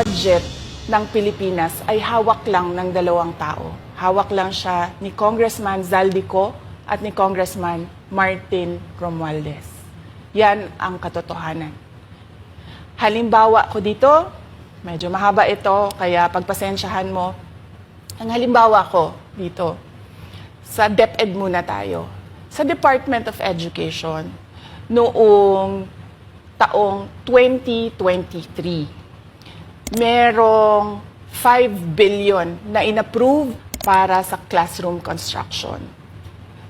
budget ng Pilipinas ay hawak lang ng dalawang tao. Hawak lang siya ni Congressman Zaldico at ni Congressman Martin Romualdez. Yan ang katotohanan. Halimbawa ko dito, medyo mahaba ito, kaya pagpasensyahan mo. Ang halimbawa ko dito, sa DepEd muna tayo. Sa Department of Education, noong taong 2023, merong 5 billion na inapprove para sa classroom construction.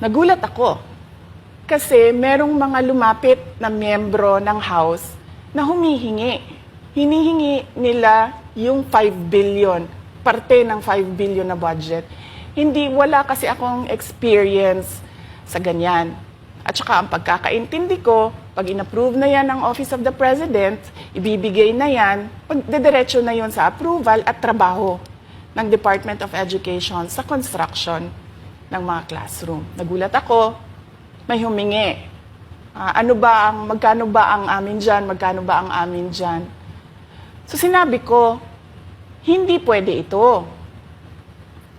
Nagulat ako kasi merong mga lumapit na miyembro ng House na humihingi. Hinihingi nila yung 5 billion, parte ng 5 billion na budget. Wala kasi akong experience sa ganyan. At saka ang pagkakaintindi ko, pag inapprove na yan ng Office of the President, ibibigay na yan, pagdediretso na yon sa approval at trabaho ng Department of Education sa construction ng mga classroom. Nagulat ako, may humingi. Magkano ba ang amin dyan? Magkano ba ang amin dyan? So sinabi ko, hindi pwede ito.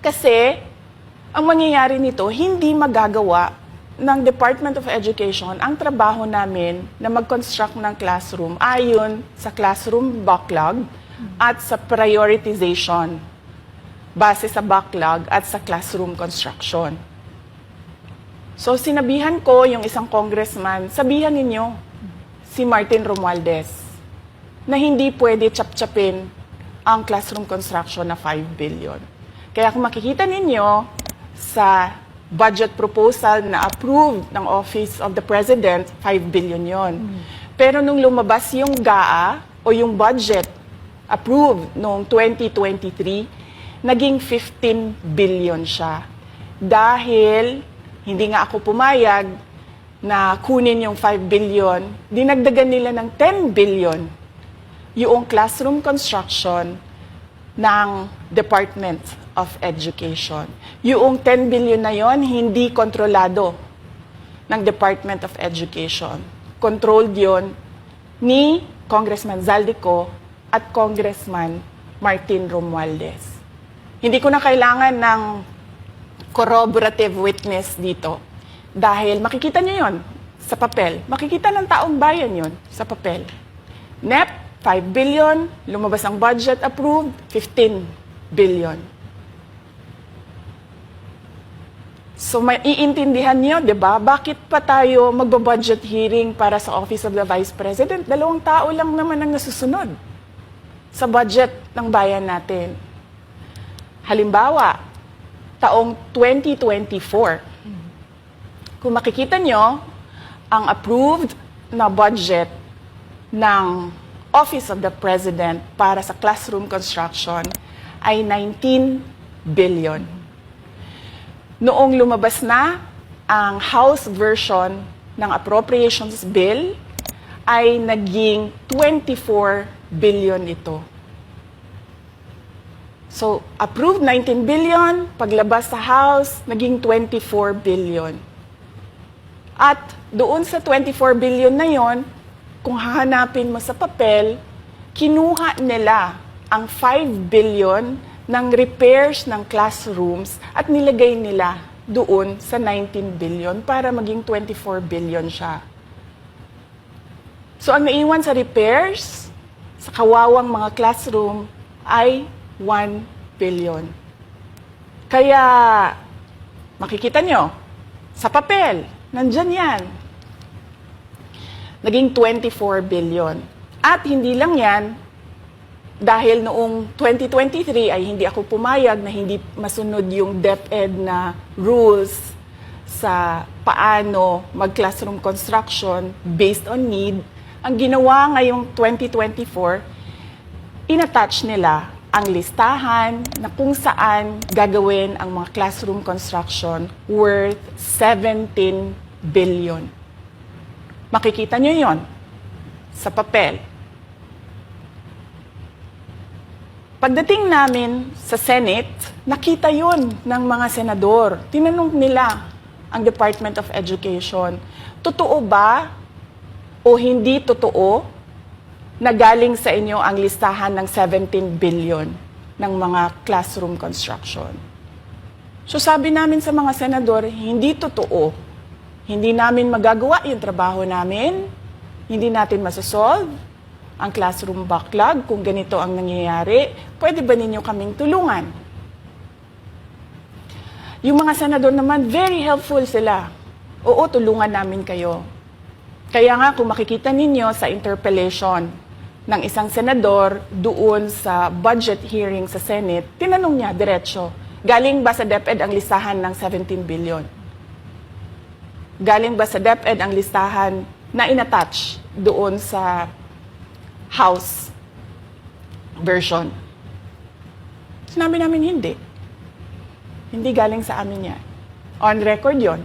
Kasi ang mangyayari nito, hindi magagawa ng Department of Education ang trabaho namin na mag-construct ng classroom ayon sa classroom backlog at sa prioritization base sa backlog at sa classroom construction. So sinabihan ko yung isang congressman, sabihan ninyo si Martin Romualdez na hindi pwede chap-chapin ang classroom construction na 5 billion. Kaya kung makikita ninyo sa budget proposal na approved ng Office of the President, 5 billion yon. Pero nung lumabas yung GAA o yung budget approved noong 2023, naging 15 billion siya. Dahil hindi nga ako pumayag na kunin yung 5 billion, dinagdagan nila ng 10 billion yung classroom construction ng Department of Education. Yung 10 billion na yon hindi kontrolado ng Department of Education. Controlled yon ni Congressman Zaldico at Congressman Martin Romualdez. Hindi ko na kailangan ng corroborative witness dito dahil makikita niyo yon sa papel. Makikita ng taong bayan yon sa papel. NEP, 5 billion, lumabas ang budget approved, 15 billion. So maiintindihan niyo, 'di ba? Bakit pa tayo magbo-budget hearing para sa Office of the Vice President? 2 tao lang naman ang nasusunod sa budget ng bayan natin. Halimbawa, taong 2024. Kung makikita niyo, ang approved na budget ng Office of the President para sa classroom construction ay 19 billion. Noong lumabas na ang House version ng Appropriations Bill, ay naging 24 billion ito. So, approved 19 billion, paglabas sa House, naging 24 billion. At doon sa 24 billion na yon, kung hahanapin mo sa papel, kinuha nila ang 5 billion ng repairs ng classrooms at nilagay nila doon sa 19 billion para maging 24 billion siya. So ang naiwan sa repairs, sa kawawang mga classroom, ay 1 billion. Kaya, makikita nyo, sa papel, nandyan yan. Naging 24 billion. At hindi lang yan, dahil noong 2023 ay hindi ako pumayag na hindi masunod yung DepEd na rules sa paano mag-classroom construction based on need, ang ginawa ngayong 2024, inattach nila ang listahan na kung saan gagawin ang mga classroom construction worth 17 billion. Makikita nyo yon sa papel. Pagdating namin sa Senate, nakita yon ng mga senador. Tinanong nila ang Department of Education, totoo ba o hindi totoo na galing sa inyo ang listahan ng 17 billion ng mga classroom construction. So sabi namin sa mga senador, hindi totoo. Hindi namin magagawa yung trabaho namin. Hindi natin masasolve ang classroom backlog kung ganito ang nangyayari. Pwede ba ninyo kaming tulungan? Yung mga senador naman, very helpful sila. Oo, tulungan namin kayo. Kaya nga, kung makikita ninyo sa interpellation ng isang senador doon sa budget hearing sa Senate, tinanong niya diretso, galing ba sa DepEd ang listahan ng 17 billion? Galing ba sa DepEd ang listahan na inattach doon sa House version? Sinabi namin hindi. Hindi galing sa amin yan. On record yon.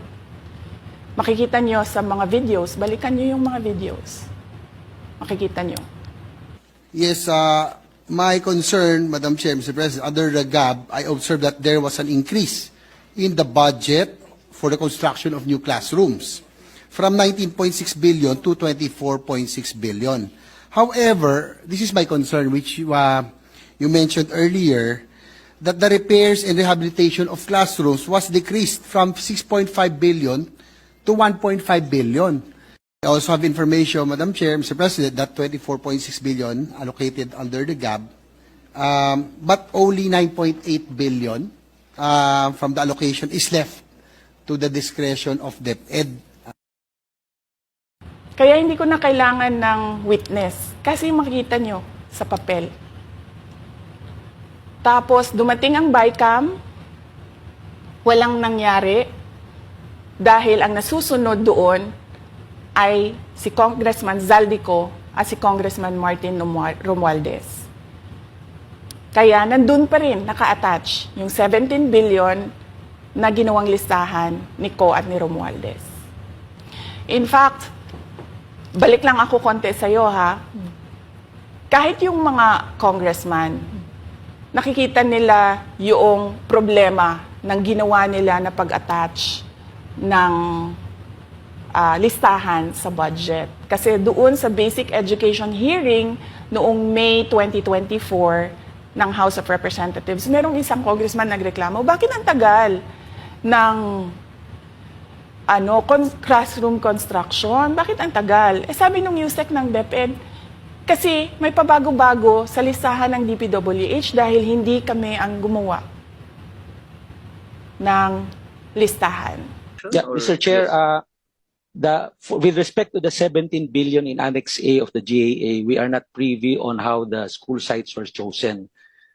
Makikita nyo sa mga videos, balikan nyo yung mga videos. Makikita nyo. Yes, my concern, Madam Chair, Mr. President, under the GAB, I observed that there was an increase in the budget for the construction of new classrooms from 19.6 billion to 24.6 billion. However, this is my concern, which you mentioned earlier, that the repairs and rehabilitation of classrooms was decreased from 6.5 billion to 1.5 billion. I also have information, Madam Chair, Mr. President, that 24.6 billion allocated under the GAB, but only 9.8 billion from the allocation is left to the discretion of DepEd. Kaya hindi ko na kailangan ng witness kasi makikita nyo sa papel. Tapos dumating ang BICAM, walang nangyari dahil ang nasusunod doon ay si Congressman Zaldico at si Congressman Martin Romualdez. Kaya nandun pa rin naka-attach yung 17 billion na ginawang listahan ni Co at ni Romualdez. In fact, balik lang ako konti sa'yo ha. Kahit yung mga congressman, nakikita nila yung problema ng ginawa nila na pag-attach ng listahan sa budget. Kasi doon sa basic education hearing noong May 2024 ng House of Representatives, merong isang congressman nagreklamo, bakit ang tagal ng classroom construction? Bakit ang tagal? Eh sabi nung USEC ng DepEd, kasi may pabago-bago sa listahan ng DPWH dahil hindi kami ang gumawa ng listahan. Yeah, Mr. Chair, with respect to the 17 billion in Annex A of the GAA, we are not privy on how the school sites were chosen.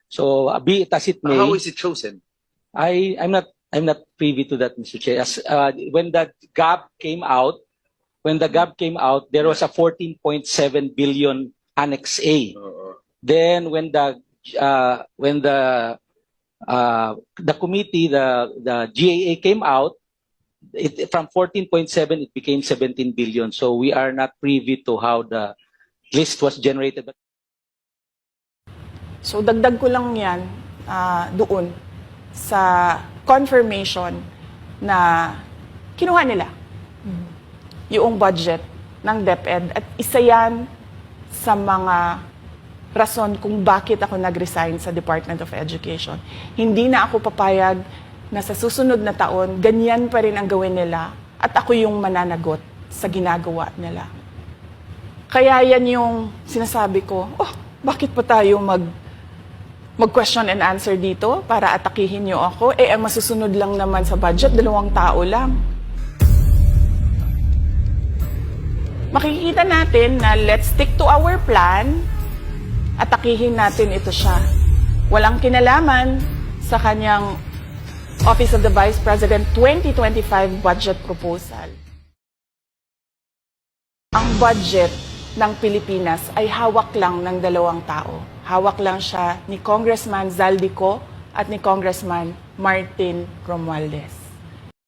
So, be it as it may, How is it chosen? I'm not privy to that, Mr. Chair. As, when the GAP came out, there was a 14.7 billion Annex A. Then when the committee, the GAA came out, from 14.7 it became 17 billion. So we are not privy to how the list was generated. So dagdag ko lang yan doon sa confirmation na kinuha nila yung budget ng DepEd at isa yan sa mga rason kung bakit ako nag-resign sa Department of Education. Hindi na ako papayag na sa susunod na taon, ganyan pa rin ang gawin nila at ako yung mananagot sa ginagawa nila. Kaya yan yung sinasabi ko, bakit pa tayo mag-question and answer dito para atakihin niyo ako? Eh, ang masusunod lang naman sa budget, 2 tao lang. Makikita natin na let's stick to our plan, atakihin natin ito siya. Walang kinalaman sa kanyang Office of the Vice President 2025 budget proposal. Ang budget ng Pilipinas ay hawak lang ng 2 tao. Hawak lang siya ni Congressman Zaldico at ni Congressman Martin Romualdez.